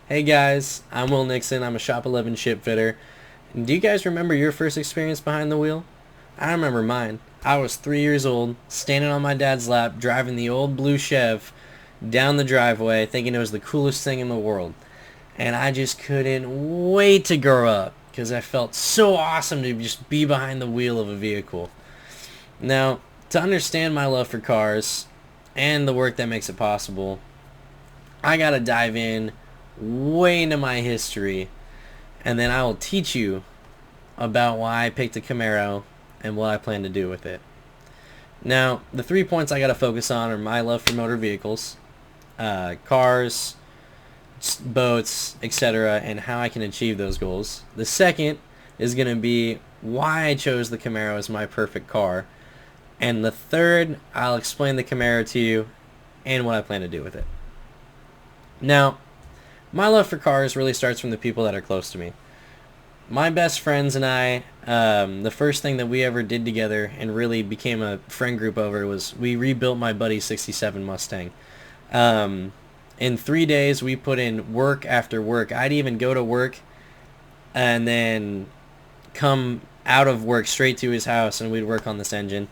Hey guys, I'm Will Nixon. I'm a Shop 11 ship fitter. Do you guys remember your first experience behind the wheel? I remember mine. I was 3 years old, standing on my dad's lap, driving the old blue Chev down the driveway, thinking it was the coolest thing in the world. And I just couldn't wait to grow up because I felt so awesome to just be behind the wheel of a vehicle. Now, to understand my love for cars and the work that makes it possible, I gotta dive in way into my history, and then I will teach you about why I picked a Camaro and what I plan to do with it. Now, the 3 points I gotta focus on are my love for motor vehicles, cars, boats, etc., and how I can achieve those goals. The second is gonna be why I chose the Camaro as my perfect car. And the third, I'll explain the Camaro to you and what I plan to do with it. Now, my love for cars really starts from the people that are close to me. My best friends and I, the first thing that we ever did together and really became a friend group over was we rebuilt my buddy's 67 Mustang. In 3 days, we put in work after work. I'd even go to work and then come out of work straight to his house and we'd work on this engine.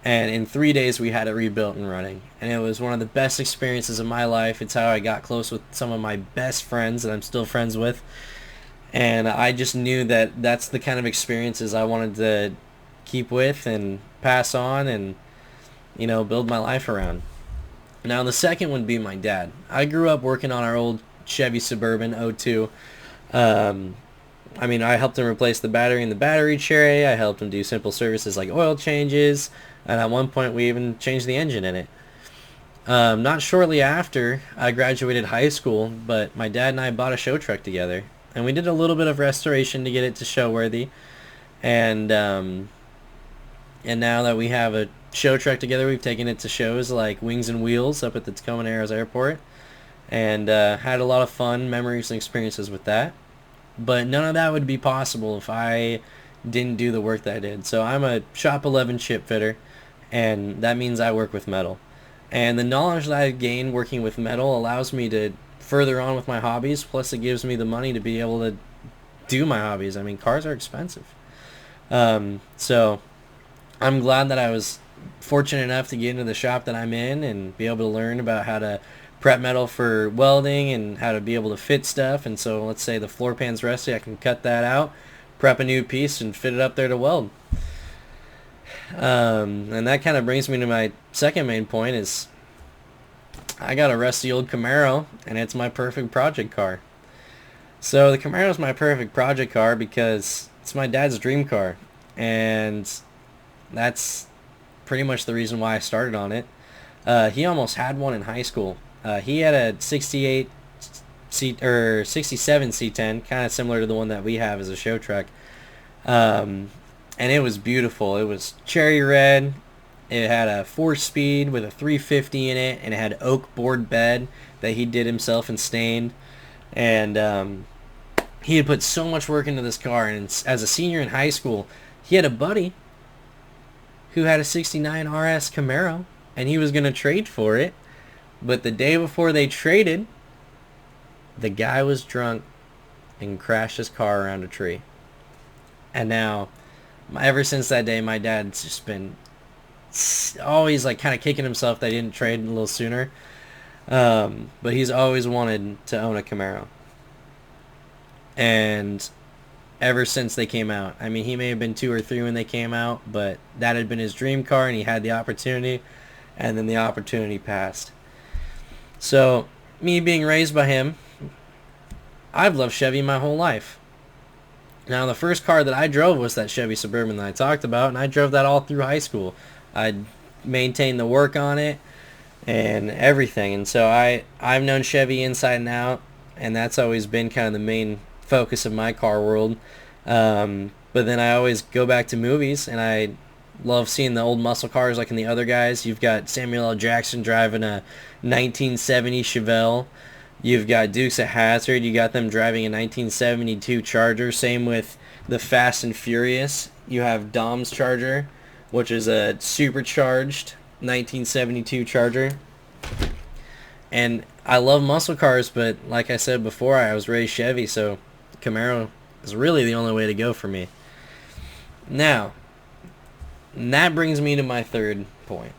And in 3 days, we had it rebuilt and running. And it was one of the best experiences of my life. It's how I got close with some of my best friends that I'm still friends with. And I just knew that that's the kind of experiences I wanted to keep with and pass on and, build my life around. Now, the second would be my dad. I grew up working on our old Chevy Suburban '02. I helped him replace the battery in the battery tray. I helped him do simple services like oil changes. And at one point, we even changed the engine in it. Not shortly after I graduated high school, but my dad and I bought a show truck together. And we did a little bit of restoration to get it to show worthy. And now that we have a show truck together, we've taken it to shows like Wings and Wheels up at the Tacoma Narrows Airport. And had a lot of fun memories and experiences with that. But none of that would be possible if I didn't do the work that I did. So I'm a Shop 11 ship fitter, and that means I work with metal. And the knowledge that I've gained working with metal allows me to further on with my hobbies, plus it gives me the money to be able to do my hobbies. Cars are expensive. So I'm glad that I was fortunate enough to get into the shop that I'm in and be able to learn about how to prep metal for welding and how to be able to fit stuff. And so let's say the floor pan's rusty, I can cut that out, prep a new piece, and fit it up there to weld. And that kind of brings me to my second main point is I got a rusty old Camaro, and it's my perfect project car. So the Camaro is my perfect project car because it's my dad's dream car, and that's pretty much the reason why I started on it. He almost had one in high school. He had a 68 seat or 67 C10, kind of similar to the one that we have as a show truck. And it was beautiful. It was cherry red. It had a 4-speed with a 350 in it, and it had oak board bed that he did himself and stained. And he had put so much work into this car. And as a senior in high school, he had a buddy who had a 69 RS Camaro, and he was going to trade for it. But the day before they traded, the guy was drunk and crashed his car around a tree. And now, ever since that day, my dad's just been always kind of kicking himself that he didn't trade a little sooner. But he's always wanted to own a Camaro. And ever since they came out, he may have been 2 or 3 when they came out, but that had been his dream car, and he had the opportunity, and then the opportunity passed. So, me being raised by him, I've loved Chevy my whole life. Now, the first car that I drove was that Chevy Suburban that I talked about, and I drove that all through high school. I maintained the work on it and everything. And so I've known Chevy inside and out, and that's always been kind of the main focus of my car world. But then I always go back to movies, and I love seeing the old muscle cars like in the other guys. You've got Samuel L. Jackson driving a 1970 Chevelle. You've got Dukes of Hazzard. You got them driving a 1972 Charger. Same with the Fast and Furious. You have Dom's Charger, which is a supercharged 1972 Charger. And I love muscle cars, but like I said before, I was raised Chevy, so Camaro is really the only way to go for me. Now, and that brings me to my third point.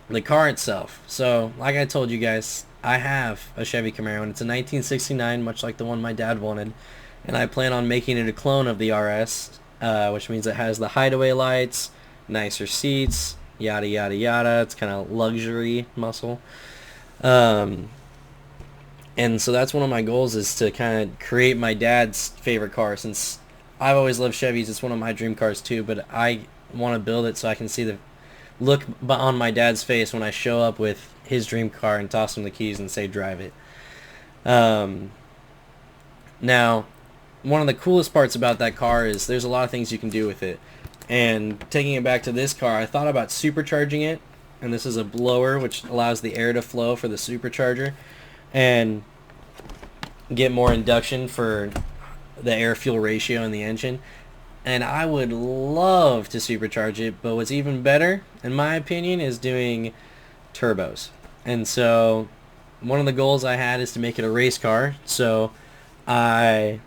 The car itself. So, like I told you guys, I have a Chevy Camaro, and it's a 1969, much like the one my dad wanted. And I plan on making it a clone of the RS, which means it has the hideaway lights, nicer seats, yada yada yada. It's kind of luxury muscle. Um, and so that's one of my goals, is to kind of create my dad's favorite car. Since I've always loved Chevys, it's one of my dream cars too. But I want to build it so I can see the look on my dad's face when I show up with his dream car and toss him the keys and say drive it. Um, Now, one of the coolest parts about that car is there's a lot of things you can do with it. And taking it back to this car, I thought about supercharging it. And this is a blower which allows the air to flow for the supercharger and get more induction for the air-fuel ratio in the engine. And I would love to supercharge it, but what's even better, in my opinion, is doing turbos. And so one of the goals I had is to make it a race car. So I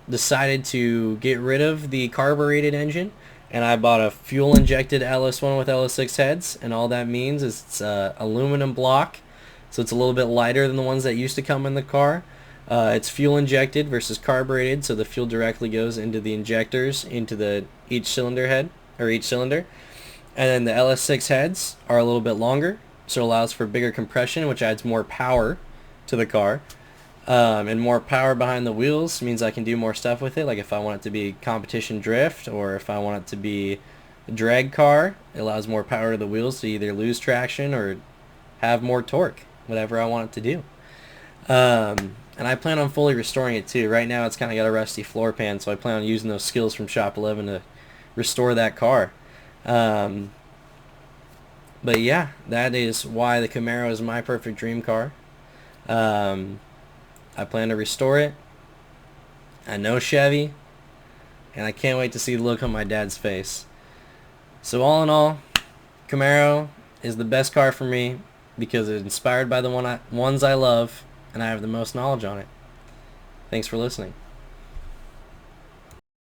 decided to get rid of the carbureted engine, and I bought a fuel-injected LS1 with LS6 heads, and all that means is it's a aluminum block, so it's a little bit lighter than the ones that used to come in the car. It's fuel injected versus carbureted, so the fuel directly goes into the injectors, into the each cylinder head, or each cylinder. And then the LS6 heads are a little bit longer, so it allows for bigger compression, which adds more power to the car. And more power behind the wheels means I can do more stuff with it, like if I want it to be competition drift, or if I want it to be a drag car, it allows more power to the wheels to either lose traction or have more torque, whatever I want it to do. And I plan on fully restoring it too. Right now it's kind of got a rusty floor pan, so I plan on using those skills from Shop 11 to restore that car. But yeah, that is why the Camaro is my perfect dream car. I plan to restore it. I know Chevy, and I can't wait to see the look on my dad's face. So all in all, Camaro is the best car for me because it's inspired by the ones I love, and I have the most knowledge on it. Thanks for listening.